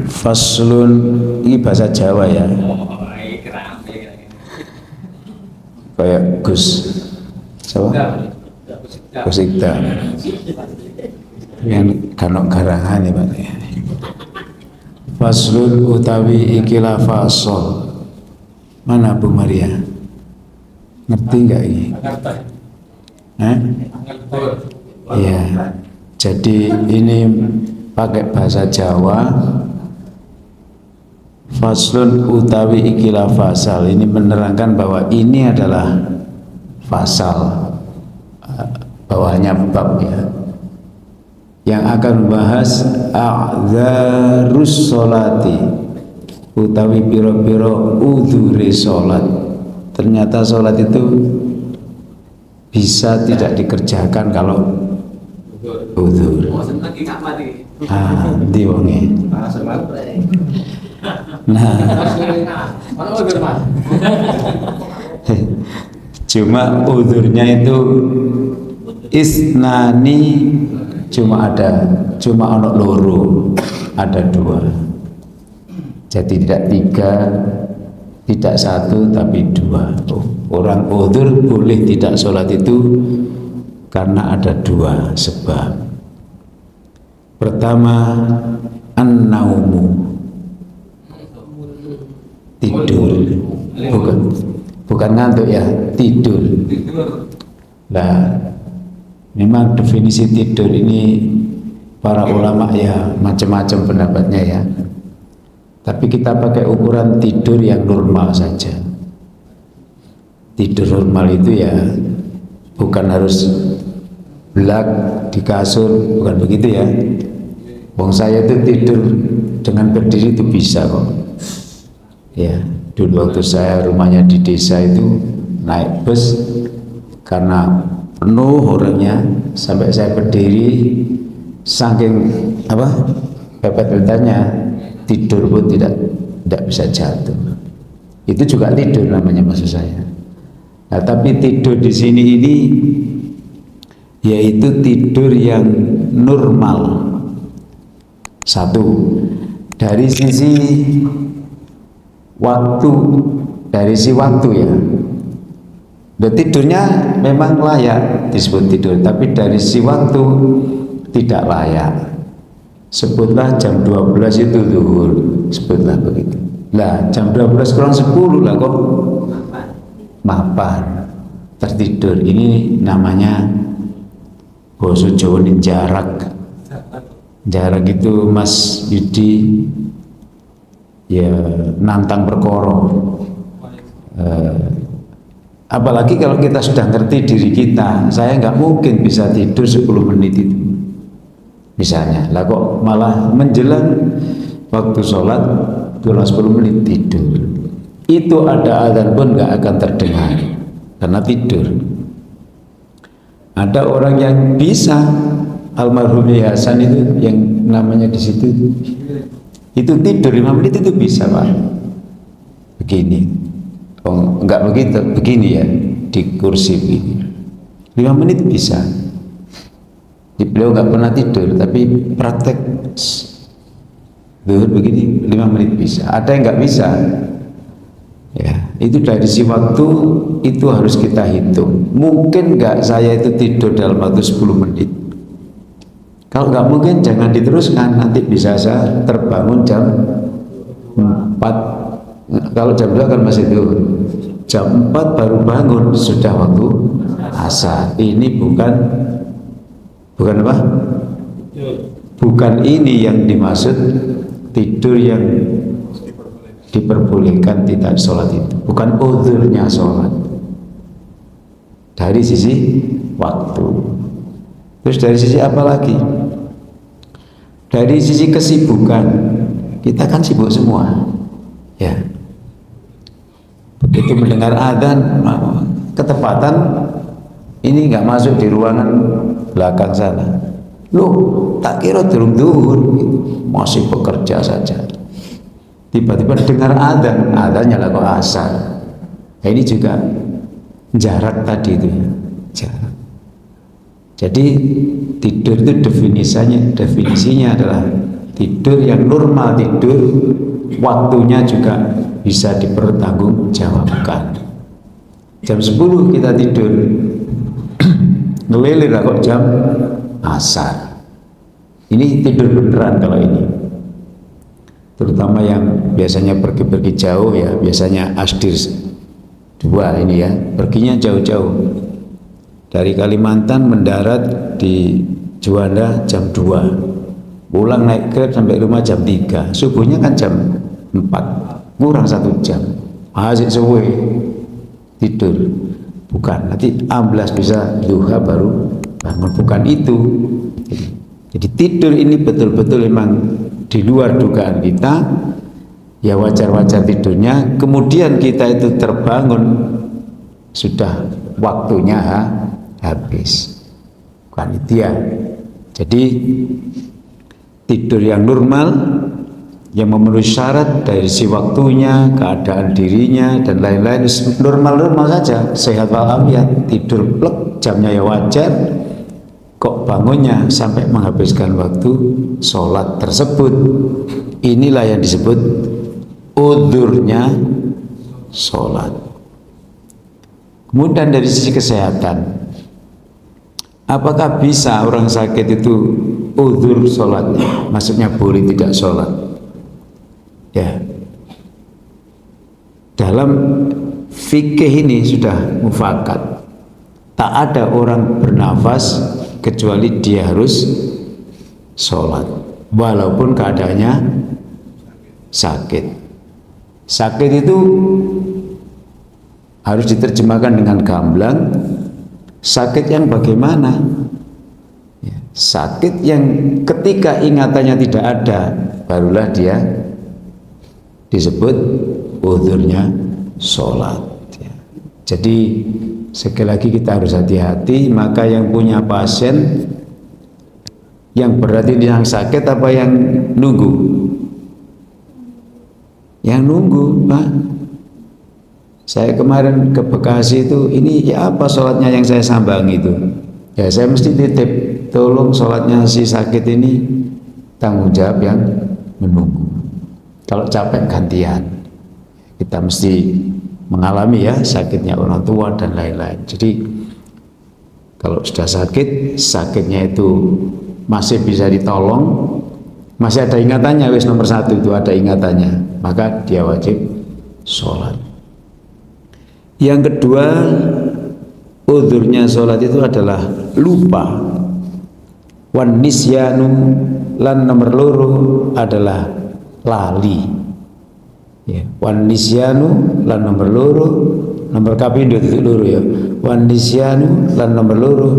Faslun, ini bahasa Jawa ya, kayak Gus siapa? Gus Ikta yang kanok garangan ya Pak. Faslun utawi ikilah fasol. Mana Bu Maria? Ngerti nggak ini? Iya. Jadi ini pakai bahasa Jawa. Faslun utawi ikilah fasal, ini menerangkan bahwa ini adalah fasal, bawahnya bab ya, yang akan membahas a'dzarus sholati, utawi piro-piro udhuri sholat. Ternyata sholat itu bisa tidak dikerjakan kalau udhur. Di wonge. Nah, cuma udhurnya itu isnani, cuma ono loro, ada dua. Jadi tidak tiga, tidak satu, tapi dua. Orang udhur boleh tidak sholat itu karena ada dua sebab. Pertama, an-naumu, tidur, bukan ngantuk ya, tidur. Nah, memang definisi tidur ini para ulama ya macam-macam pendapatnya ya. Tapi kita pakai ukuran tidur yang normal saja. Tidur normal itu ya bukan harus belak di kasur, bukan begitu ya. Wong saya itu tidur dengan berdiri itu bisa kok. Ya, dulu waktu saya rumahnya di desa itu naik bus karena penuh orangnya sampai saya berdiri, saking pepet-pepetannya tidur pun tidak bisa jatuh. Itu juga tidur namanya maksud saya. Nah, tapi tidur di sini ini yaitu tidur yang normal. Satu, dari sisi waktu, ya. Dan tidurnya memang layak disebut tidur, tapi dari sisi waktu tidak layak. Sebutlah jam 12 itu zuhur, sebutlah begitu. Lah jam 12 kurang 10 lah kok mapan, tertidur. Ini namanya basa Jawa jarak. Jarak itu Mas Yudi ya nantang perkara. Apalagi kalau kita sudah ngerti diri kita, saya nggak mungkin bisa tidur 10 menit itu misalnya. Lah kok malah menjelang waktu sholat kurang 10 menit tidur, itu ada azan pun nggak akan terdengar karena tidur. Ada orang yang bisa, almarhum Hasan itu yang namanya di situ itu tidur 5 menit itu bisa Pak. Begini, enggak begitu, begini ya, di kursi begini 5 menit bisa. Beliau enggak pernah tidur, tapi praktek zuhur begini 5 menit bisa. Ada yang enggak bisa ya, itu dari si waktu itu harus kita hitung. Mungkin enggak saya itu tidur dalam waktu 10 menit. Kalau nggak mungkin jangan diteruskan, nanti bisa saya terbangun jam 4. Kalau jam 2 kan masih tidur. Jam 4 baru bangun, sudah waktu asar. Ini bukan apa? Bukan ini yang dimaksud tidur yang diperbolehkan tidak sholat itu. Bukan udhurnya sholat. Dari sisi waktu. Terus dari sisi apa lagi? Dari sisi kesibukan, kita kan sibuk semua, ya. Begitu mendengar adzan, ketepatan ini nggak masuk di ruangan belakang sana. Loh, tak kira durung zuhur, masih bekerja saja. Tiba-tiba dengar adzan, adzannya lah kok asar. Nah, ini juga jarak tadi itu ya, jarak. Jadi tidur itu definisinya adalah tidur yang normal, tidur waktunya juga bisa dipertanggungjawabkan. Jam 10 kita tidur, ngelilir kok jam asar. Ini tidur beneran kalau ini. Terutama yang biasanya pergi-pergi jauh ya, biasanya asdir 2 ini ya, perginya jauh-jauh. Dari Kalimantan mendarat di Juanda jam 2, pulang naik Grab sampai rumah jam 3, subuhnya kan jam 4, kurang 1 jam, asik suwe tidur. Bukan, nanti amblas bisa duha baru bangun, bukan itu. Jadi tidur ini betul-betul memang di luar dugaan kita, ya wajar-wajar tidurnya. Kemudian kita itu terbangun, sudah waktunya habis. Bukan itu ya. Jadi tidur yang normal, yang memenuhi syarat dari si waktunya, keadaan dirinya dan lain-lain, normal-normal saja, sehat walafiat, tidur plek, jamnya ya wajar. Kok bangunnya sampai menghabiskan waktu sholat tersebut, inilah yang disebut udhurnya sholat. Kemudian dari sisi kesehatan, apakah bisa orang sakit itu udhur sholatnya? Maksudnya boleh tidak sholat? Ya, dalam fikih ini sudah mufakat, tak ada orang bernafas kecuali dia harus sholat, walaupun keadaannya sakit. Sakit itu harus diterjemahkan dengan gamblang. Sakit yang bagaimana? Ya, sakit yang ketika ingatannya tidak ada, barulah dia disebut udhurnya sholat. Ya. Jadi sekali lagi kita harus hati-hati. Maka yang punya pasien, yang berarti yang sakit apa yang nunggu? Yang nunggu, Pak. Saya kemarin ke Bekasi itu, ini ya apa sholatnya yang saya sambangi itu? Ya saya mesti titip, tolong sholatnya si sakit ini tanggung jawab yang menunggu. Kalau capek gantian, kita mesti mengalami ya sakitnya orang tua dan lain-lain. Jadi kalau sudah sakit, sakitnya itu masih bisa ditolong, masih ada ingatannya, wis nomor 1 itu ada ingatannya, maka dia wajib sholat. Yang kedua, udhurnya sholat itu adalah lupa. Wan nisyanu, lan nomor loro adalah lali. Ya, wan nisyanu lan nomor loro, nomor kapindo itu loro ya. Wan nisyanu lan nomor loro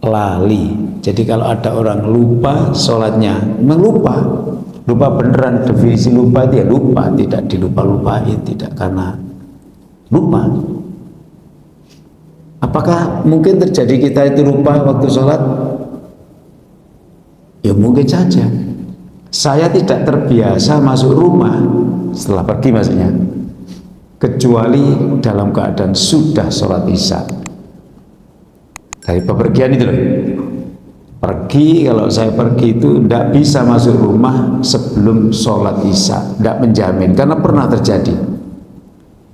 lali. Jadi kalau ada orang lupa sholatnya, memang lupa beneran. Definisi lupa dia lupa, tidak dilupa-lupain, tidak karena lupa. Apakah mungkin terjadi kita itu lupa waktu sholat? Ya mungkin saja. Saya tidak terbiasa masuk rumah setelah pergi maksudnya, kecuali dalam keadaan sudah sholat isya. Dari bepergian itu loh, pergi, kalau saya pergi itu tidak bisa masuk rumah sebelum sholat isya, tidak menjamin, karena pernah terjadi.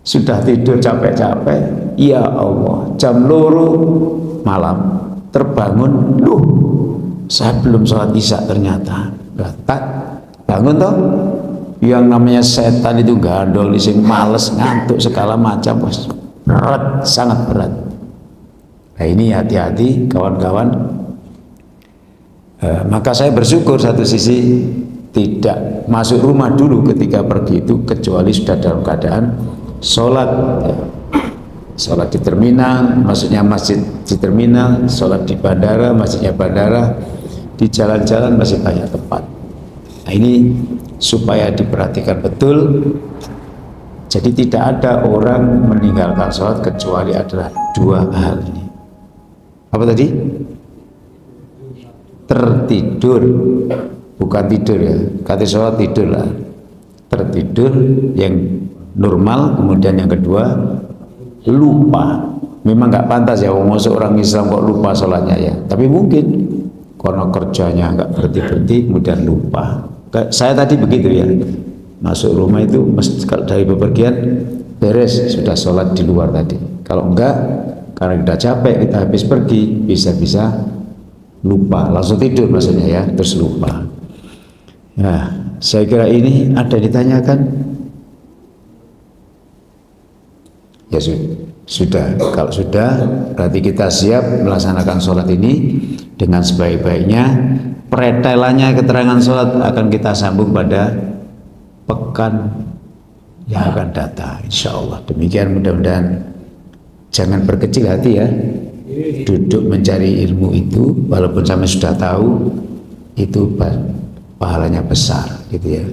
Sudah tidur capek-capek, ya Allah, jam 2 malam terbangun, loh saya belum sholat isya ternyata. Tak bangun toh, yang namanya setan itu gandol, ising males, ngantuk segala macam, berat, sangat berat. Nah ini hati-hati kawan-kawan. Maka saya bersyukur satu sisi tidak masuk rumah dulu ketika pergi itu, kecuali sudah dalam keadaan sholat. Sholat di terminal, maksudnya masjid di terminal, sholat di bandara, masjidnya bandara, di jalan-jalan masih banyak tempat. Nah ini supaya diperhatikan betul. Jadi tidak ada orang meninggalkan sholat kecuali adalah 2 hal ini. Apa tadi? Tertidur, bukan tidur ya, kata sholat tidur lah. Tertidur yang normal. Kemudian yang kedua, lupa. Memang nggak pantas ya, masuk orang Islam kok lupa sholatnya ya, tapi mungkin Karena kerjanya nggak berhenti-berhenti, kemudian lupa. Saya tadi begitu ya, masuk rumah itu kalau dari bepergian beres sudah sholat di luar tadi. Kalau enggak, karena kita capek, kita habis pergi, bisa-bisa lupa, langsung tidur maksudnya ya, terus lupa. Nah, saya kira ini ada ditanyakan. Ya sudah, kalau sudah berarti kita siap melaksanakan sholat ini dengan sebaik-baiknya. Pretelannya keterangan sholat akan kita sambung pada pekan yang akan datang, insya Allah. Demikian, mudah-mudahan jangan berkecil hati ya, duduk mencari ilmu itu walaupun sampai sudah tahu itu pahalanya besar gitu ya.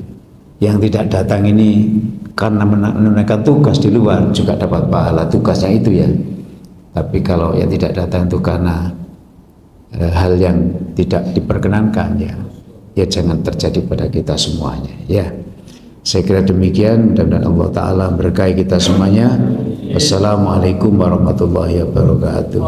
Yang tidak datang ini karena menunaikan tugas di luar juga dapat pahala tugasnya itu ya. Tapi kalau yang tidak datang itu karena hal yang tidak diperkenankan ya jangan terjadi pada kita semuanya ya. Saya kira demikian, mudah-mudahan Allah Ta'ala berkahi kita semuanya. Wassalamualaikum warahmatullahi wabarakatuh.